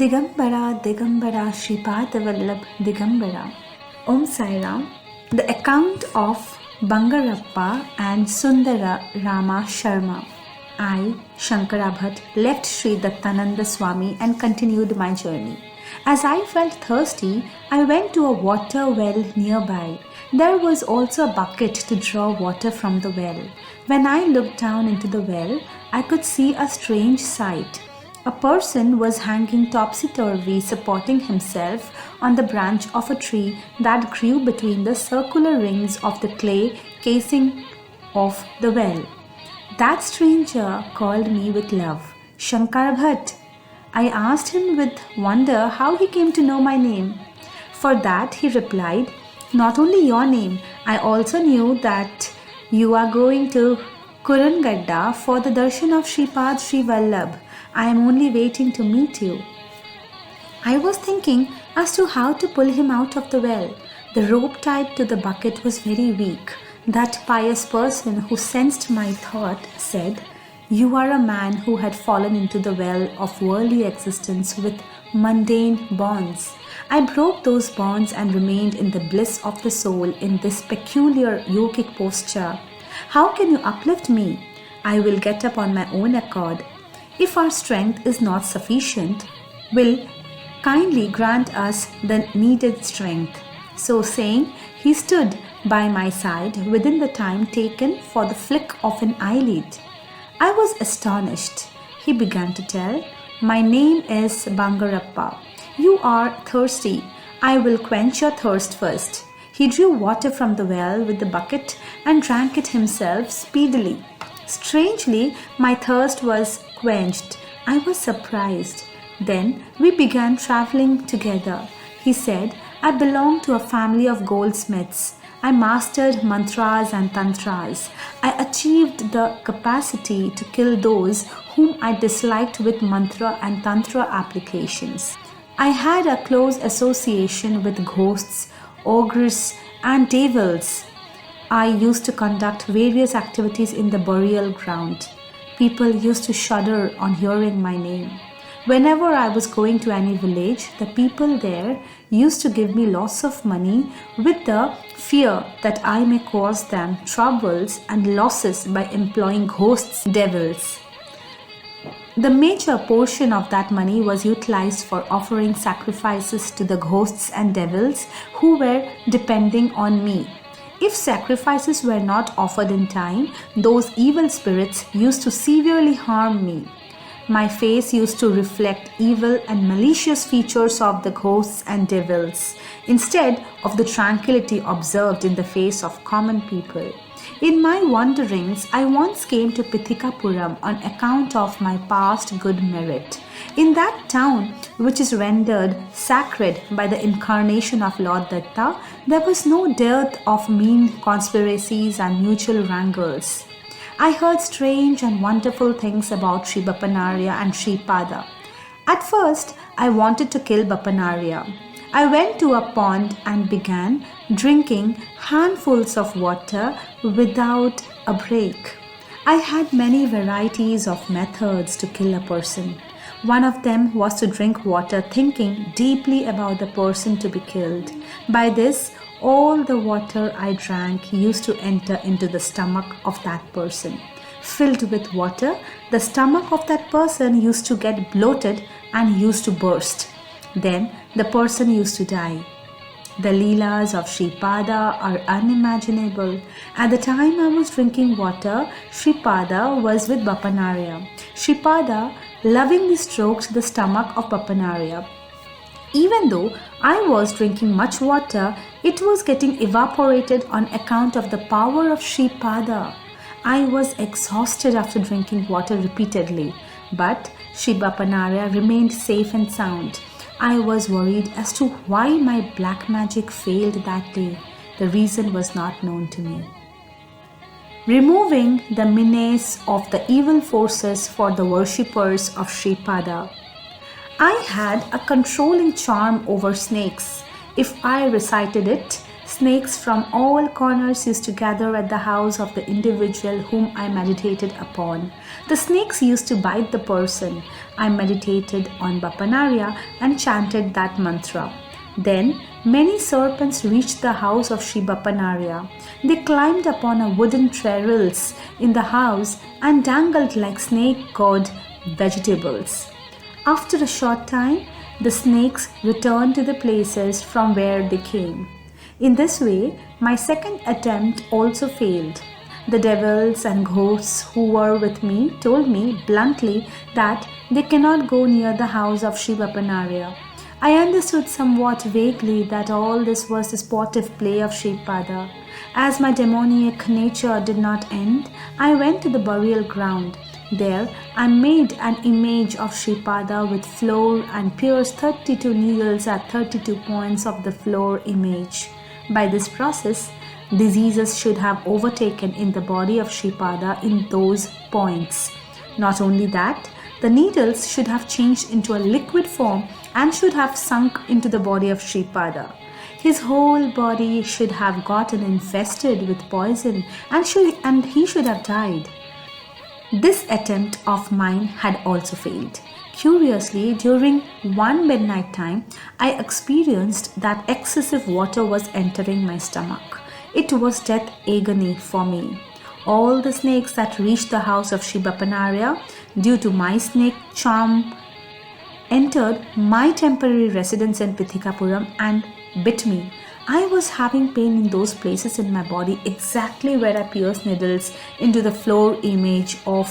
Digambara, Digambara, Sripada Vallabha Digambara. Om Sai Ram. The account of Bangarappa and Sundara Rama Sharma. I, Shankara Bhatt, left Sri Dattananda Swami and continued my journey. As I felt thirsty, I went to a water well nearby. There was also a bucket to draw water from the well. When I looked down into the well, I could see a strange sight. A person was hanging topsy-turvy, supporting himself on the branch of a tree that grew between the circular rings of the clay casing of the well. That stranger called me with love, Shankar Bhatt. I asked him with wonder how he came to know my name. For that he replied, "Not only your name, I also knew that you are going to Kurungadda for the darshan of Sripada Srivallabha. I am only waiting to meet you." I was thinking as to how to pull him out of the well. The rope tied to the bucket was very weak. That pious person who sensed my thought said, "You are a man who had fallen into the well of worldly existence with mundane bonds. I broke those bonds and remained in the bliss of the soul in this peculiar yogic posture. How can you uplift me? I will get up on my own accord. If our strength is not sufficient, will kindly grant us the needed strength." So saying, he stood by my side within the time taken for the flick of an eyelid. I was astonished. He began to tell, "My name is Bangarappa. You are thirsty. I will quench your thirst first." He drew water from the well with the bucket and drank it himself speedily. Strangely, my thirst was quenched. I was surprised. Then we began traveling together. He said, "I belong to a family of goldsmiths. I mastered mantras and tantras. I achieved the capacity to kill those whom I disliked with mantra and tantra applications. I had a close association with ghosts, ogres, and devils. I used to conduct various activities in the burial ground. People used to shudder on hearing my name. Whenever I was going to any village, the people there used to give me lots of money with the fear that I may cause them troubles and losses by employing ghosts, devils. The major portion of that money was utilized for offering sacrifices to the ghosts and devils who were depending on me. If sacrifices were not offered in time, those evil spirits used to severely harm me. My face used to reflect evil and malicious features of the ghosts and devils, instead of the tranquility observed in the face of common people. In my wanderings, I once came to Pithikapuram on account of my past good merit. In that town, which is rendered sacred by the incarnation of Lord Datta, there was no dearth of mean conspiracies and mutual wrangles. I heard strange and wonderful things about Sri Bapanarya and Sripada. At first, I wanted to kill Bapanarya. I went to a pond and began drinking handfuls of water without a break. I had many varieties of methods to kill a person. One of them was to drink water thinking deeply about the person to be killed. By this, all the water I drank used to enter into the stomach of that person. Filled with water, the stomach of that person used to get bloated and used to burst. Then the person used to die. The Leelas of Sripada are unimaginable. At the time I was drinking water, Sripada was with Bapanarya. Sripada lovingly stroked the stomach of Bapanarya. Even though I was drinking much water, it was getting evaporated on account of the power of Sripada. I was exhausted after drinking water repeatedly, but Sri Bapanarya remained safe and sound. I was worried as to why my black magic failed that day. The reason was not known to me. Removing the menace of the evil forces for the worshippers of Sripada. I had a controlling charm over snakes. If I recited it, Snakes from all corners used to gather at the house of the individual whom I meditated upon. The snakes used to bite the person. I meditated on Bapanarya and chanted that mantra. Then many serpents reached the house of Sri Bapanarya. They climbed upon a wooden trails in the house and dangled like snake-gored vegetables. After a short time, the snakes returned to the places from where they came. In this way, my second attempt also failed. The devils and ghosts who were with me told me bluntly that they cannot go near the house of Sri Bapanarya. I understood somewhat vaguely that all this was the sportive play of Sripada. As my demoniac nature did not end, I went to the burial ground. There, I made an image of Sripada with floor and pierced 32 needles at 32 points of the floor image. By this process, diseases should have overtaken in the body of Sripada in those points. Not only that, the needles should have changed into a liquid form and should have sunk into the body of Sripada. His whole body should have gotten infested with poison and he should have died. This attempt of mine had also failed. Curiously, during one midnight time, I experienced that excessive water was entering my stomach. It was death agony for me. All the snakes that reached the house of Sri Bapanarya, due to my snake charm, entered my temporary residence in Pithikapuram and bit me. I was having pain in those places in my body exactly where I pierced needles into the floor image of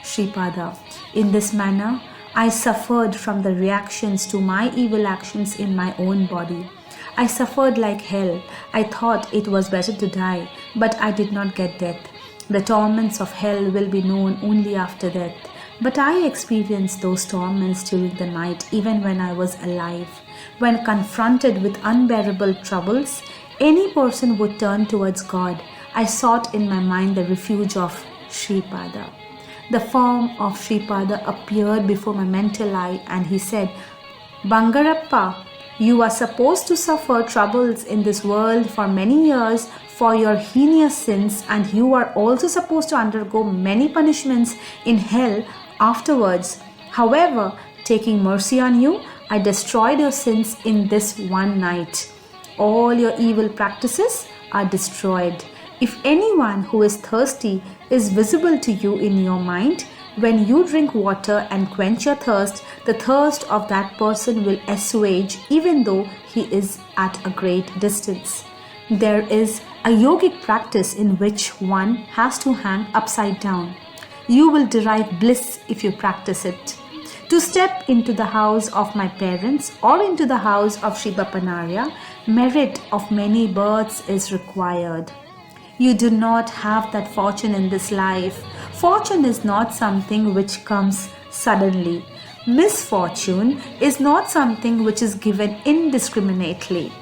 Sripada. In this manner, I suffered from the reactions to my evil actions in my own body. I suffered like hell. I thought it was better to die, but I did not get death. The torments of hell will be known only after death. But I experienced those torments during the night even when I was alive. When confronted with unbearable troubles, any person would turn towards God. I sought in my mind the refuge of Sripada. The form of Sripada appeared before my mental eye and he said, "Bangarappa, you are supposed to suffer troubles in this world for many years for your heinous sins, and you are also supposed to undergo many punishments in hell afterwards. However, taking mercy on you, I destroyed your sins in this one night. All your evil practices are destroyed. If anyone who is thirsty is visible to you in your mind, when you drink water and quench your thirst, the thirst of that person will assuage even though he is at a great distance. There is a yogic practice in which one has to hang upside down. You will derive bliss if you practice it. To step into the house of my parents or into the house of Sri Bapanarya, merit of many births is required. You do not have that fortune in this life. Fortune is not something which comes suddenly. Misfortune is not something which is given indiscriminately.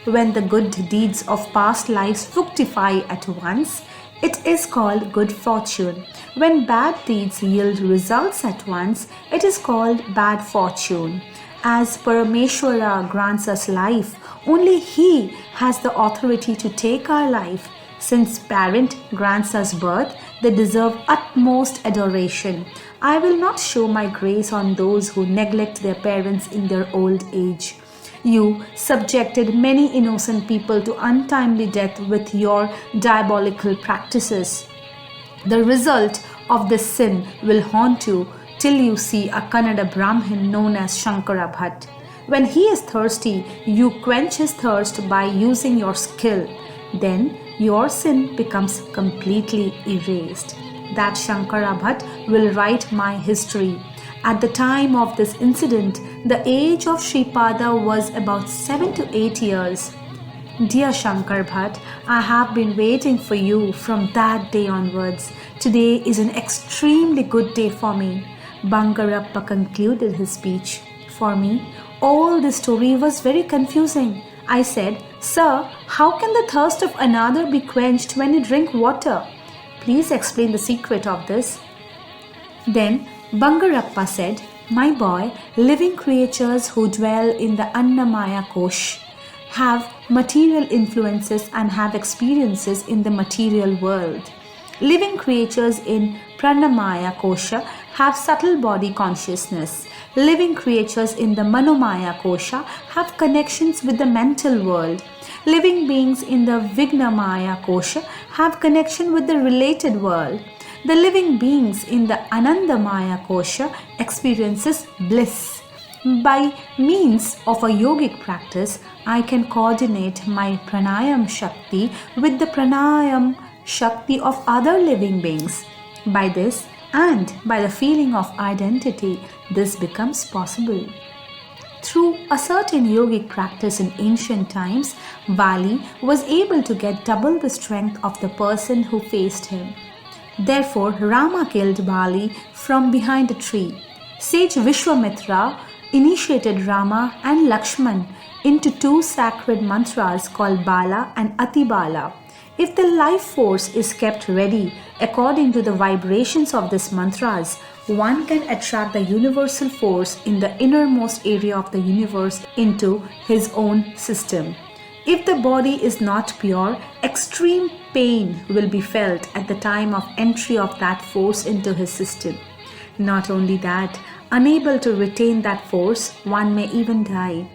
When the good deeds of past lives fructify at once, it is called good fortune. When bad deeds yield results at once, it is called bad fortune. As Parameshwara grants us life, only He has the authority to take our life. Since parent grants us birth, they deserve utmost adoration. I will not show my grace on those who neglect their parents in their old age. You subjected many innocent people to untimely death with your diabolical practices. The result of this sin will haunt you till you see a Kannada Brahmin known as Shankara Bhatt. When he is thirsty, you quench his thirst by using your skill. Then your sin becomes completely erased. That Shankara Bhatt will write my history. At the time of this incident, the age of Sripada was about 7 to 8 years. Dear Shankar Bhatt, I have been waiting for you from that day onwards. Today is an extremely good day for me. Bangarappa concluded his speech. For me, all this story was very confusing. I said, "Sir, how can the thirst of another be quenched when you drink water? Please explain the secret of this." Then Bangarappa said, "My boy, living creatures who dwell in the Annamaya Kosh have material influences and have experiences in the material world. Living creatures in Pranamaya Kosha have subtle body consciousness. Living creatures in the Manomaya Kosha have connections with the mental world. Living beings in the Vignamaya Kosha have connection with the related world. The living beings in the Anandamaya Kosha experiences bliss. By means of a yogic practice, I can coordinate my pranayam shakti with the pranayam shakti of other living beings. By this and by the feeling of identity, this becomes possible. Through a certain yogic practice in ancient times, Vali was able to get double the strength of the person who faced him. Therefore, Rama killed Vali from behind a tree. Sage Vishwamitra initiated Rama and Lakshman into two sacred mantras called Bala and Atibala. If the life force is kept ready according to the vibrations of these mantras, one can attract the universal force in the innermost area of the universe into his own system. If the body is not pure, extreme pain will be felt at the time of entry of that force into his system. Not only that, unable to retain that force, one may even die.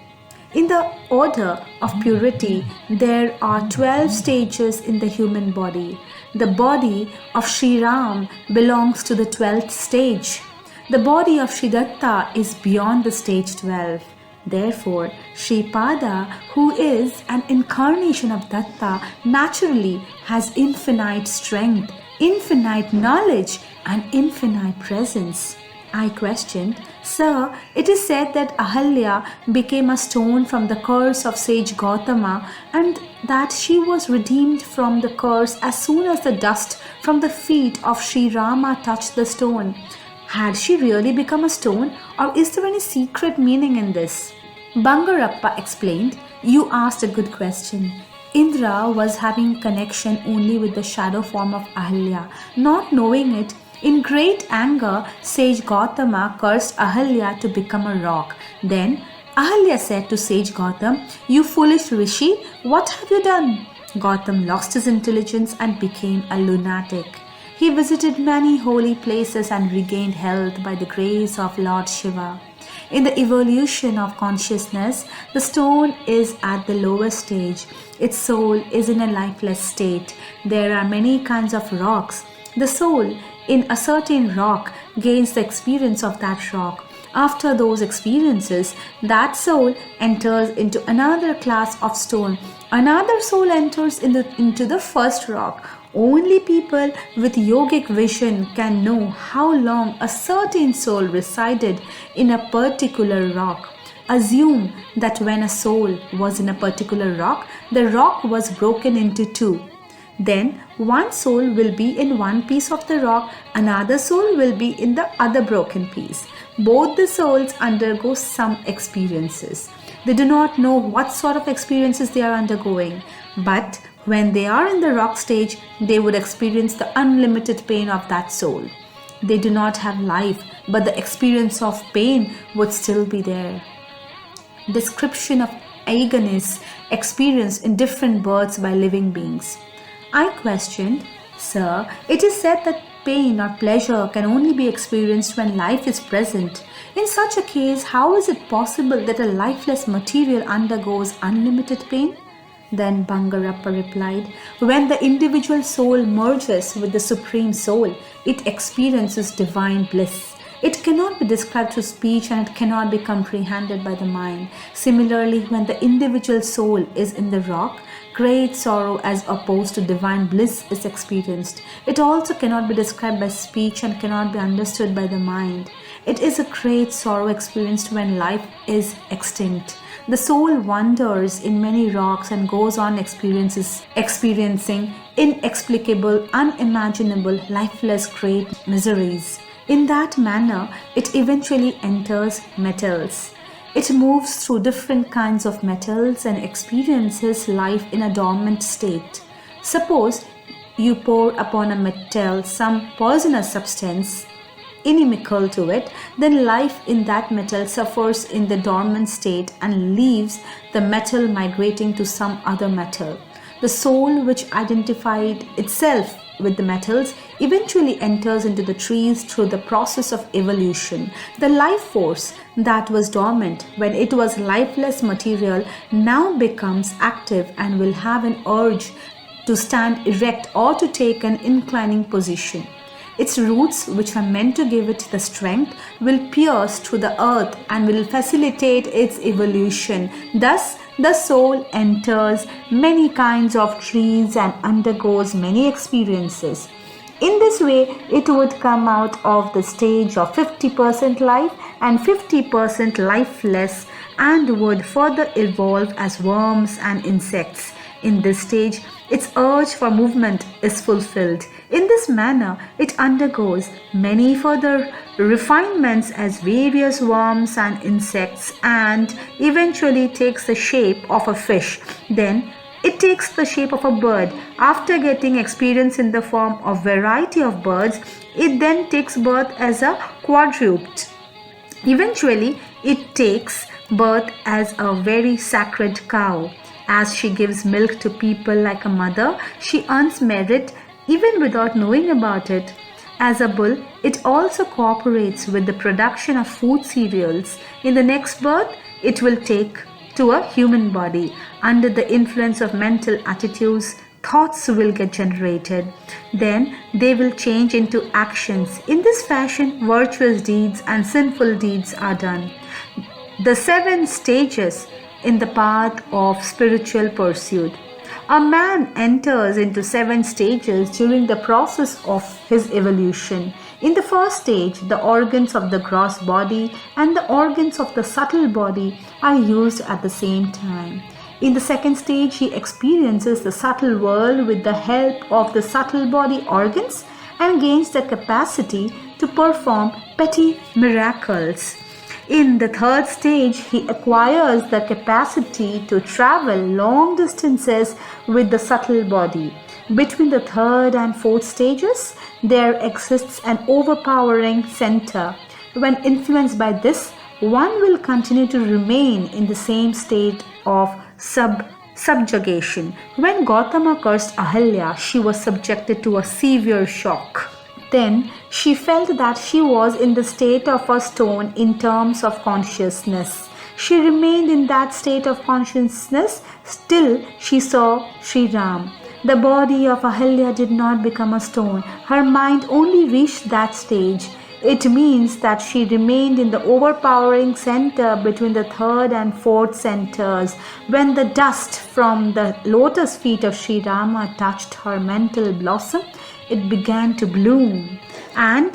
In the order of purity, there are 12 stages in the human body. The body of Sri Ram belongs to the 12th stage. The body of Sri Datta is beyond the stage 12. Therefore, Sripada, who is an incarnation of Datta, naturally has infinite strength, infinite knowledge, and infinite presence. I questioned, Sir, it is said that Ahalya became a stone from the curse of sage Gautama and that she was redeemed from the curse as soon as the dust from the feet of Sri Rama touched the stone. Had she really become a stone, or is there any secret meaning in this? Bangarappa explained, You asked a good question. Indra was having connection only with the shadow form of Ahalya. Not knowing it, in great anger, sage Gautama cursed Ahalya to become a rock. Then Ahalya said to sage Gautam, You foolish Rishi, what have you done? Gautam lost his intelligence and became a lunatic. He visited many holy places and regained health by the grace of Lord Shiva. In the evolution of consciousness, the stone is at the lowest stage. Its soul is in a lifeless state. There are many kinds of rocks. The soul in a certain rock gains the experience of that rock. After those experiences, that soul enters into another class of stone. Another soul enters into the first rock. Only people with yogic vision can know how long a certain soul resided in a particular rock. Assume that when a soul was in a particular rock, the rock was broken into two. Then one soul will be in one piece of the rock, another soul will be in the other broken piece. Both the souls undergo some experiences. They do not know what sort of experiences they are undergoing, but when they are in the rock stage, they would experience the unlimited pain of that soul. They do not have life, but the experience of pain would still be there. Description of agonies experienced in different births by living beings. I questioned, Sir, it is said that pain or pleasure can only be experienced when life is present. In such a case, how is it possible that a lifeless material undergoes unlimited pain? Then Bangarappa replied, When the individual soul merges with the Supreme Soul, it experiences divine bliss. It cannot be described through speech and it cannot be comprehended by the mind. Similarly, when the individual soul is in the rock, great sorrow as opposed to divine bliss is experienced. It also cannot be described by speech and cannot be understood by the mind. It is a great sorrow experienced when life is extinct. The soul wanders in many rocks and goes on experiencing inexplicable, unimaginable, lifeless great miseries. In that manner, it eventually enters metals. It moves through different kinds of metals and experiences life in a dormant state. Suppose you pour upon a metal some poisonous substance, inimical to it, then life in that metal suffers in the dormant state and leaves the metal migrating to some other metal. The soul which identified itself with the metals eventually enters into the trees through the process of evolution. The life force that was dormant when it was lifeless material now becomes active and will have an urge to stand erect or to take an inclining position. Its roots, which are meant to give it the strength, will pierce through the earth and will facilitate its evolution. Thus, the soul enters many kinds of trees and undergoes many experiences. In this way, it would come out of the stage of 50% life and 50% lifeless and would further evolve as worms and insects. In this stage, its urge for movement is fulfilled. In this manner, it undergoes many further refinements as various worms and insects and eventually takes the shape of a fish. Then, it takes the shape of a bird. After getting experience in the form of variety of birds, it then takes birth as a quadruped. Eventually, it takes birth as a very sacred cow. As she gives milk to people like a mother, she earns merit even without knowing about it. As a bull, it also cooperates with the production of food cereals. In the next birth, it will take to a human body. Under the influence of mental attitudes, thoughts will get generated. Then they will change into actions. In this fashion, virtuous deeds and sinful deeds are done. The 7 stages in the path of spiritual pursuit. A man enters into 7 stages during the process of his evolution. In the first stage, the organs of the gross body and the organs of the subtle body are used at the same time. In the second stage, he experiences the subtle world with the help of the subtle body organs and gains the capacity to perform petty miracles. In the third stage, he acquires the capacity to travel long distances with the subtle body. Between the third and fourth stages, there exists an overpowering center. When influenced by this, one will continue to remain in the same state of subjugation. When Gautama cursed Ahalya, she was subjected to a severe shock. Then she felt that she was in the state of a stone in terms of consciousness. She remained in that state of consciousness till she saw Sri Ram. The body of Ahalya did not become a stone. Her mind only reached that stage. It means that she remained in the overpowering center between the third and fourth centers. When the dust from the lotus feet of Sri Rama touched her mental blossom, it began to bloom and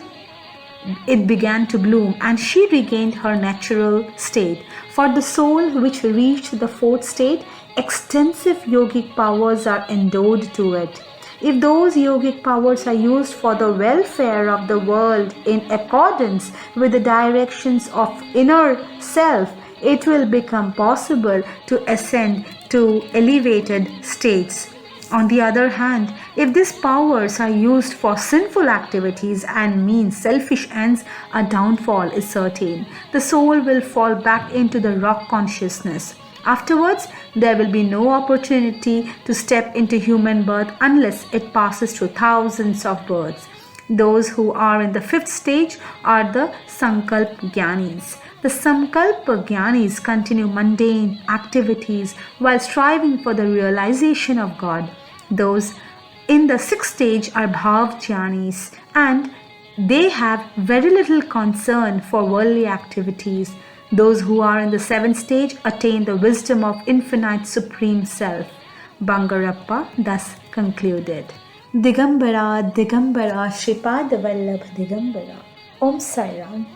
she regained her natural state. For the soul which reached the fourth state, extensive yogic powers are endowed to it. If those yogic powers are used for the welfare of the world in accordance with the directions of inner self, it will become possible to ascend to elevated states. On the other hand, if these powers are used for sinful activities and mean selfish ends, a downfall is certain. The soul will fall back into the rock consciousness. Afterwards, there will be no opportunity to step into human birth unless it passes through thousands of births. Those who are in the 5th stage are the Sankalp Gyanis. The Sankalpa Gyanis continue mundane activities while striving for the realization of God. Those in the 6th stage are Bhav Jnanis, and they have very little concern for worldly activities. Those who are in the 7th stage attain the wisdom of infinite supreme self. Bangarappa thus concluded. Digambara, Digambara, Sripada Vallabha Digambara. Om Sai Ram.